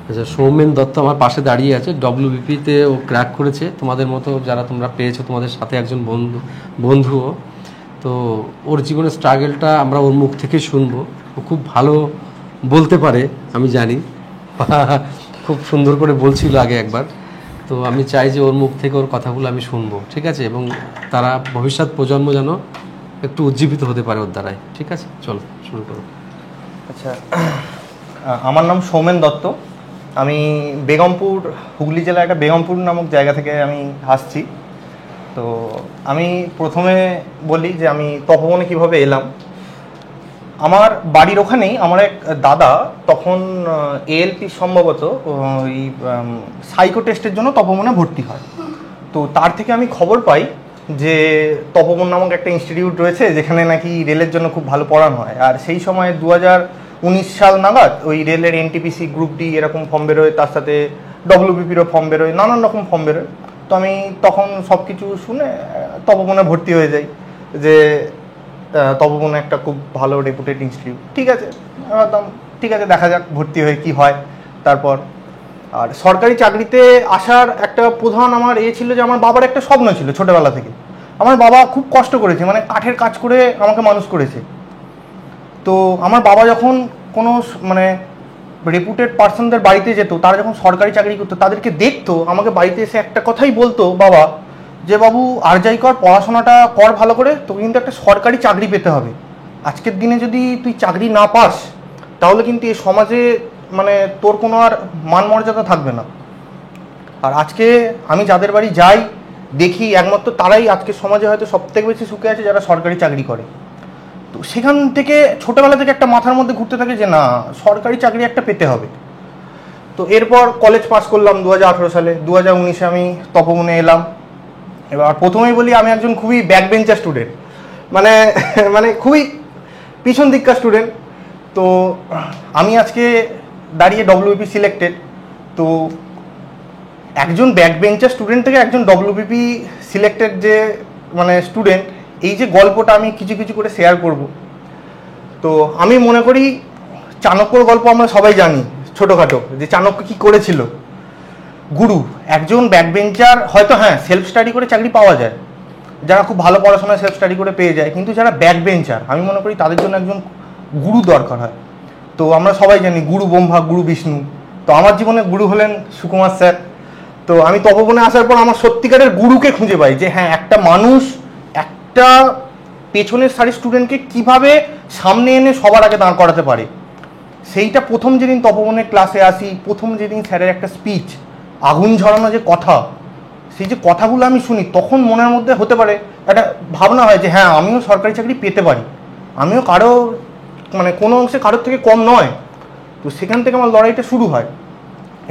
আচ্ছা, সৌমেন দত্ত আমার পাশে দাঁড়িয়ে আছে, ডব্লিউবিপিতে ও ক্র্যাক করেছে, তোমাদের মতো যারা তোমরা পেয়েছো তোমাদের সাথে একজন বন্ধুও। তো ওর জীবনের স্ট্রাগলটা আমরা ওর মুখ থেকে শুনবো। ও খুব ভালো বলতে পারে আমি জানি, খুব সুন্দর করে বলছিল আগে একবার। তো আমি চাই যে ওর মুখ থেকে ওর কথাগুলো আমি শুনবো, ঠিক আছে? এবং তারা ভবিষ্যৎ প্রজন্ম যেন একটু উজ্জীবিত হতে পারে ওর দ্বারাই। ঠিক আছে, চলো শুরু করো। আচ্ছা, আমার নাম সৌমেন দত্ত। আমি বেগমপুর, হুগলি জেলার একটা বেগমপুর নামক জায়গা থেকে আমি আসছি। তো আমি প্রথমে বলি যে আমি তপবনে কীভাবে এলাম। আমার বাড়ির ওখানেই আমার এক দাদা তখন এএলপি সম্ভবত ওই সাইকো টেস্টের জন্য তপবনে ভর্তি হয়। তো তার থেকে আমি খবর পাই যে তপবন নামক একটা ইনস্টিটিউট রয়েছে যেখানে নাকি রেলের জন্য খুব ভালো পড়ানো হয়। আর সেই সময় 2019 সাল নাগাদ ওই রেলের এনটিপিসি গ্রুপ ডি এরকম ফর্ম বেরোয়, তার সাথে ডব্লিউবিপিরও ফর্ম বেরোয়, নানান রকম ফর্ম বেরোয়। তো আমি তখন সব কিছু শুনে তপবনে ভর্তি হয়ে যাই যে তপবনে একটা খুব ভালো রেপুটেড ইনস্টিটিউট। ঠিক আছে, ঠিক আছে, দেখা যাক ভর্তি হয়ে কি হয়। তারপর আর সরকারি চাকরিতে আসার একটা প্রধান আমার ছিল যে আমার বাবার একটা স্বপ্ন ছিল ছোটবেলা থেকে। আমার বাবা খুব কষ্ট করেছে, মানে কাঠের কাজ করে আমাকে মানুষ করেছে। তো আমার বাবা যখন কোনো মানে রেপুটেড পার্সনদের বাড়িতে যেত, তারা যখন সরকারি চাকরি করতো তাদেরকে দেখতো, আমাকে বাড়িতে এসে একটা কথাই বলতো বাবা, যে বাবু আর যাই কর, পড়াশোনাটা কর ভালো করে, তোকে কিন্তু একটা সরকারি চাকরি পেতে হবে। আজকের দিনে যদি তুই চাকরি না পাস তাহলে কিন্তু এই সমাজে মানে তোর কোনো আর মান মর্যাদা থাকবে না। আর আজকে আমি যাদের বাড়ি যাই দেখি একমাত্র তারাই আজকে সমাজে হয়তো সবথেকে বেশি সুখে আছে যারা সরকারি চাকরি করে। তো সেখান থেকে ছোটোবেলা থেকে একটা মাথার মধ্যে ঘুরতে থাকে যে না, সরকারি চাকরি একটা পেতে হবে। তো এরপর কলেজ পাস করলাম 2018 সালে। 2019-এ আমি তপবনে এলাম। এবার প্রথমেই বলি আমি একজন খুবই ব্যাক বেঞ্চার স্টুডেন্ট, মানে মানে খুবই পিছন দিককার স্টুডেন্ট। তো আমি আজকে দাঁড়িয়ে ডব্লিউবিপি সিলেক্টেড। তো একজন ব্যাক বেঞ্চার স্টুডেন্ট থেকে একজন ডব্লিউবিপি সিলেক্টেড যে মানে স্টুডেন্ট, এই যে গল্পটা আমি কিছু কিছু করে শেয়ার করব। তো আমি মনে করি চাণক্যর গল্প আমরা সবাই জানি ছোটোখাটো, যে চাণক্য কী করেছিল। গুরু একজন ব্যাক বেঞ্চার হয়তো হ্যাঁ সেলফ স্টাডি করে চাকরি পাওয়া যায়, যারা খুব ভালো পড়াশোনায় সেলফ স্টাডি করে পেয়ে যায়, কিন্তু যারা ব্যাক বেঞ্চার আমি মনে করি তাদের জন্য একজন গুরু দরকার হয়। তো আমরা সবাই জানি গুরু ব্রহ্মা, গুরু বিষ্ণু। তো আমার জীবনে গুরু হলেন সুকুমার স্যার। তো আমি তপবনে আসার পর আমার সত্যিকারের গুরুকে খুঁজে পাই, যে হ্যাঁ একটা মানুষ একটা পেছনের সারি স্টুডেন্টকে কিভাবে সামনে এনে সবার আগে দাঁড় করাতে পারে। সেইটা প্রথম যেদিন তপবনের ক্লাসে আসি, প্রথম যেদিন স্যারের একটা স্পিচ, আগুন ঝরানো যে কথা, সেই যে কথাগুলো আমি শুনি, তখন মনের মধ্যে হতে পারে একটা ভাবনা হয় যে হ্যাঁ আমিও সরকারি চাকরি পেতে পারি, আমিও কারো মানে কোনো অংশে কারোর থেকে কম নয়। তো সেখান থেকে আমার লড়াইটা শুরু হয়।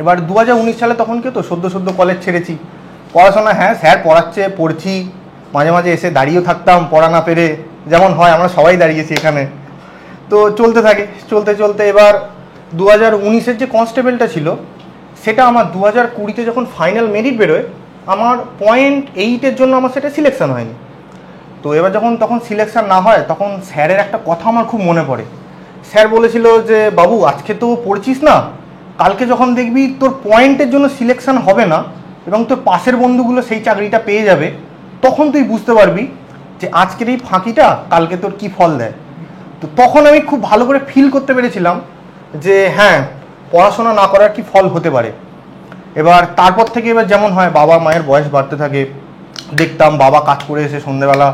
এবার 2019 সালে তখন কি তো সদ্য কলেজ ছেড়েছি, পড়াশোনা হ্যাঁ স্যার পড়াচ্ছে, পড়ছি, মাঝে মাঝে এসে দাঁড়িয়েও থাকতাম পড়া না পেরে, যেমন হয় আমরা সবাই দাঁড়িয়েছি এখানে। তো চলতে থাকে, চলতে এবার 2019-এর যে কনস্টেবলটা ছিল সেটা আমার 2020-তে যখন ফাইনাল মেরিট বেরোয়, আমার 0.8-এর জন্য আমার সেটা সিলেকশন হয়নি। তো এবার যখন তখন সিলেকশন না হয়, তখন স্যারের একটা কথা আমার খুব মনে পড়ে। স্যার বলেছিল যে বাবু আজকে তো পড়ছিস না, কালকে যখন দেখবি তোর পয়েন্টের জন্য সিলেকশন হবে না এবং তোর পাশের বন্ধুগুলো সেই চাকরিটা পেয়ে যাবে, তখন তুই বুঝতে পারবি যে আজকের এই ফাঁকিটা কালকে তোর কি ফল দেয়। তো তখন আমি খুব ভালো করে ফিল করতে পেরেছিলাম যে হ্যাঁ পড়াশোনা না করার কি ফল হতে পারে। এবার তারপর থেকে এবার যেমন হয় বাবা মায়ের বয়স বাড়তে থাকে, দেখতাম বাবা কাজ করে এসে সন্ধ্যেবেলা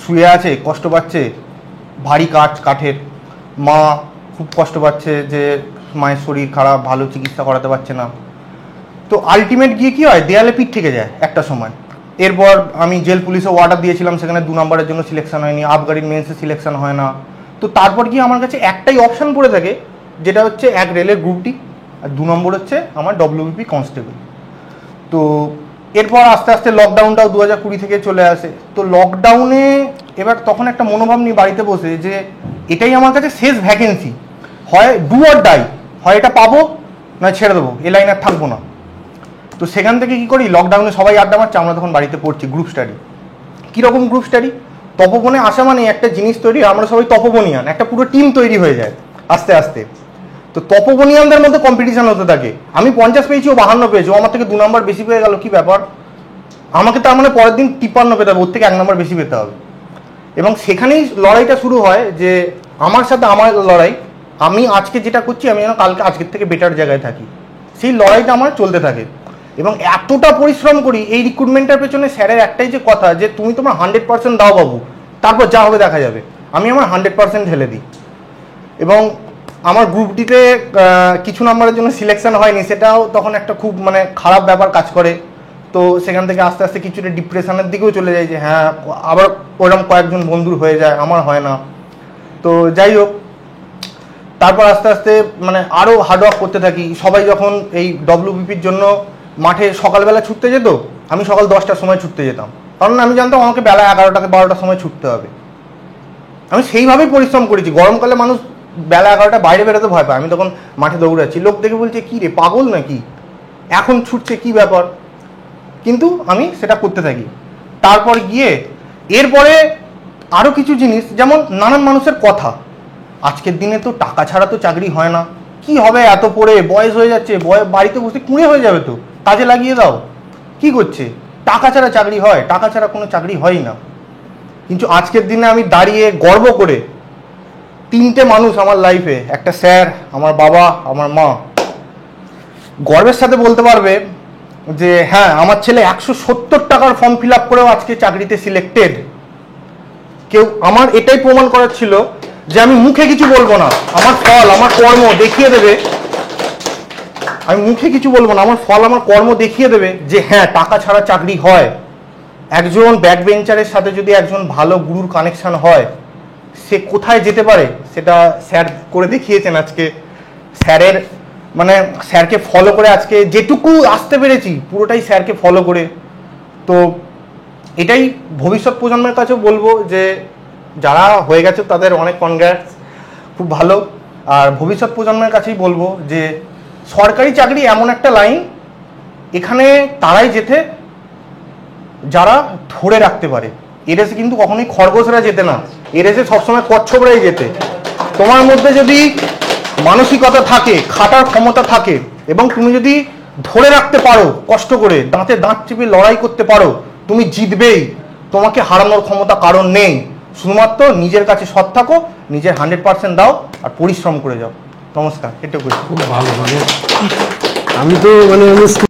শুয়ে আছে, কষ্ট পাচ্ছে, ভারী কাঠের, মা খুব কষ্ট পাচ্ছে যে মায়ের শরীর খারাপ, ভালো চিকিৎসা করাতে পারছে না। তো আলটিমেট গিয়ে কী হয়, দেয়ালে পিঠ থেকে যায় একটা সময়। এরপর আমি জেল পুলিশে অর্ডার দিয়েছিলাম, সেখানে 2 নম্বরের জন্য সিলেকশন হয়নি, আবগারির মেন্সে সিলেকশন হয় না। তো তারপর গিয়ে আমার কাছে একটাই অপশান পড়ে থাকে, যেটা হচ্ছে এক রেলের গ্রুপ ডি, আর 2 নম্বর হচ্ছে আমার ডব্লিউবিপি কনস্টেবল। তো এরপর আস্তে আস্তে লকডাউনটাও 2020 থেকে চলে আসে। তো লকডাউনে এবার তখন একটা মনোভাব নিয়ে বাড়িতে বসে যে এটাই আমার কাছে শেষ ভ্যাকেন্সি, হয় ডু অর ডাই, হয় এটা পাবো না ছেড়ে দেবো, এ লাইন আর থাকবো না। তো সেখান থেকে কী করি, লকডাউনে সবাই আড্ডা মারছে, আমরা তখন বাড়িতে পড়ছি গ্রুপ স্টাডি। কীরকম গ্রুপ স্টাডি, তপবনে আসা মানে একটা জিনিস তৈরি, আমরা সবাই তপবনিয়ান, একটা পুরো টিম তৈরি হয়ে যায় আস্তে আস্তে। তো তপোবনিয়ানদের মধ্যে কম্পিটিশন হতে থাকে। আমি 50 পেয়েছি, ও 52 পেয়েছি, ও আমার থেকে 2 নাম্বার বেশি পেয়ে গেল, কি ব্যাপার? আমাকে তার মানে পরের দিন 53 পেতে হবে, ওর থেকে 1 নাম্বার বেশি পেতে হবে। এবং সেখানেই লড়াইটা শুরু হয় যে আমার সাথে আমার লড়াই, আমি আজকে যেটা করছি আমি যেন কালকে আজকের থেকে বেটার জায়গায় থাকি, সেই লড়াইটা আমার চলতে থাকে। এবং এতটা পরিশ্রম করি এই রিক্রুটমেন্টের পেছনে। স্যারের একটাই যে কথা যে তুমি তোমার 100% দাও বাবু, তারপর যা হবে দেখা যাবে। আমি আমার 100% ঢেলে দিই। এবং আমার গ্রুপ ডিতে কিছু নাম্বারের জন্য সিলেকশন হয়নি, সেটাও তখন একটা খুব মানে খারাপ ব্যাপার কাজ করে। তো সেখান থেকে আস্তে আস্তে কিছুটা ডিপ্রেশনের দিকেও চলে যায় যে হ্যাঁ, আবার ওরকম কয়েকজন বন্ধুর হয়ে যায়, আমার হয় না। তো যাই হোক, তারপর আস্তে আস্তে মানে আরও হার্ডওয়ার্ক করতে থাকি। সবাই যখন এই ডব্লিউবিপির জন্য মাঠে সকালবেলা ছুটতে যেত, আমি সকাল 10টার সময় ছুটতে যেতাম, কারণ আমি জানতাম আমাকে বেলা 11টা 12টার সময় ছুটতে হবে। আমি সেইভাবেই পরিশ্রম করেছি। গরমকালে মানুষ বেলা 11টা বাইরে বেরোতে ভয় পায়, আমি তখন মাঠে দৌড়াচ্ছি, লোক দেখে বলছে কী রে পাগল নাকি, এখন ছুটছে কি ব্যাপার? কিন্তু আমি সেটা করতে থাকি। তারপর গিয়ে এরপরে আরও কিছু জিনিস, যেমন নানান মানুষের কথা, আজকের দিনে তো টাকা ছাড়া তো চাকরি হয় না, কি হবে এত পড়ে, বয়স হয়ে যাচ্ছে, বাড়িতে বসে কুঁড়ে হয়ে যাবে, তো কাজে লাগিয়ে দাও, কি করছে, টাকা ছাড়া চাকরি হয়? টাকা ছাড়া কোনো চাকরি হয় না। কিন্তু আজকের দিনে আমি দাঁড়িয়ে গর্ব করে 3টে মানুষ আমার লাইফে, একটা স্যার, আমার বাবা, আমার মা, গর্বের সাথে বলতে পারবে যে হ্যাঁ, আমার ছেলে 170 টাকার ফর্ম ফিল আপ করেও আজকে চাকরিতে সিলেক্টেড। কেউ আমার এটাই প্রমাণ করার ছিল যে আমি মুখে কিছু বলবো না, আমার ফল আমার কর্ম দেখিয়ে দেবে। আমি মুখে কিছু বলবো না, আমার ফল আমার কর্ম দেখিয়ে দেবে যে হ্যাঁ, টাকা ছাড়া চাকরি হয়। একজন ব্যাক বেঞ্চারের সাথে যদি একজন ভালো গুরুর কানেকশন হয়, সে কোথায় যেতে পারে সেটা স্যার করে দেখিয়েছেন আজকে। স্যারের মানে স্যারকে ফলো করে আজকে যেটুকু আসতে পেরেছি পুরোটাই স্যারকে ফলো করে। তো এটাই ভবিষ্যৎ প্রজন্মের কাছেও বলবো যে যারা হয়ে গেছে তাদের অনেক কনগ্রাটস, খুব ভালো। আর ভবিষ্যৎ প্রজন্মের কাছেই বলবো যে সরকারি চাকরি এমন একটা লাইন, এখানে তারাই যেতে যারা ধরে রাখতে পারে। এরেসে কিন্তু কখনোই খরগোশরা যেতে না, এরেসে সবসময় কচ্ছপরাই যেতে। তোমার মধ্যে যদি মানসিকতা থাকে, খাটার ক্ষমতা থাকে, এবং তুমি যদি ধরে রাখতে পারো, কষ্ট করে দাঁতে দাঁত চেপে লড়াই করতে পারো, তুমি জিতবেই। তোমাকে হারানোর ক্ষমতা কারণ নেই। শুধুমাত্র নিজের কাছে সৎ থাকো, নিজের 100% দাও, আর পরিশ্রম করে যাও। নমস্কার, এটুকুই। খুব ভালো। মানে আমি তো মানে